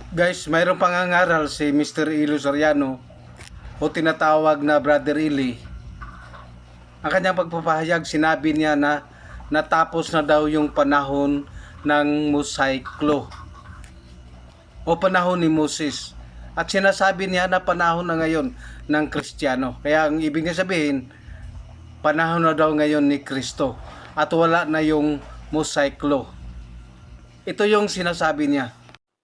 Guys, mayroong pangangaral si Mr. Ilo Soriano o tinatawag na Brother Ili. Ang kanyang pagpapahayag, sinabi niya na natapos na daw yung panahon ng Mosaic Law o panahon ni Moses. At sinasabi niya na panahon na ngayon ng Kristiyano. Kaya ang ibig niya sabihin, panahon na daw ngayon ni Kristo at wala na yung Mosaic Law. Ito yung sinasabi niya.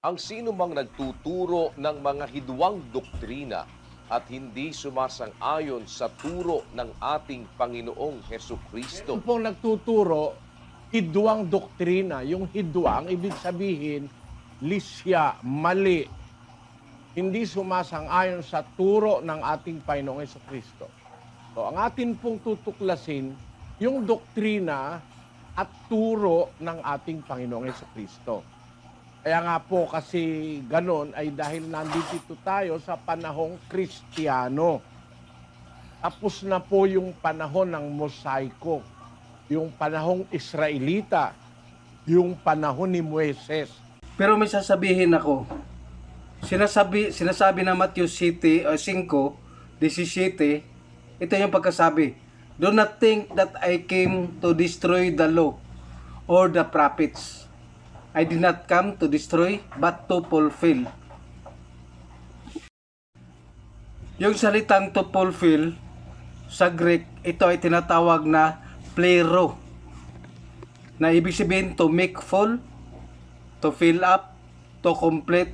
Ang sino mang nagtuturo ng mga hidwang doktrina at hindi sumasang-ayon sa turo ng ating Panginoong Hesukristo. Ito pong nagtuturo, hidwang doktrina. Yung hidwang, ibig sabihin, lisya, mali. Hindi sumasang-ayon sa turo ng ating Panginoong Hesukristo. So, ang atin pong tutuklasin, yung doktrina at turo ng ating Panginoong Hesukristo. Kaya nga po kasi ganon ay dahil nandito tayo sa panahong Kristiyano. Tapos na po yung panahon ng Mosaiko, yung panahong Israelita, yung panahon ni Moises. Pero may sasabihin ako. Sinasabi na Matthew 5:17, ito yung pagkasabi. Do not think that I came to destroy the law or the prophets. I did not come to destroy, but to fulfill. Yung salitang to fulfill, sa Greek, ito ay tinatawag na plero. Na ibig sabihin to make full, to fill up, to complete,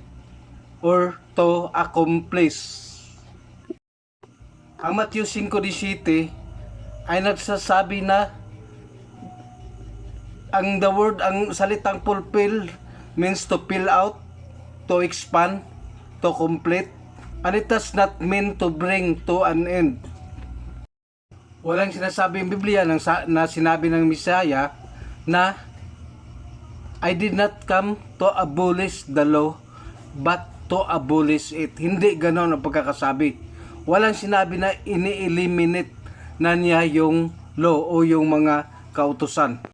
or to accomplish. Ang Matthew 5:17 ay nagsasabi na ang salitang fulfill means to fill out, to expand, to complete, and it does not mean to bring to an end. Walang sinasabi ng Biblia na sinabi ng Misaya na I did not come to abolish the law, but to abolish it. Hindi ganon ang pagkakasabi. Walang sinabi na ini-eliminate na niya yung law o yung mga kautusan.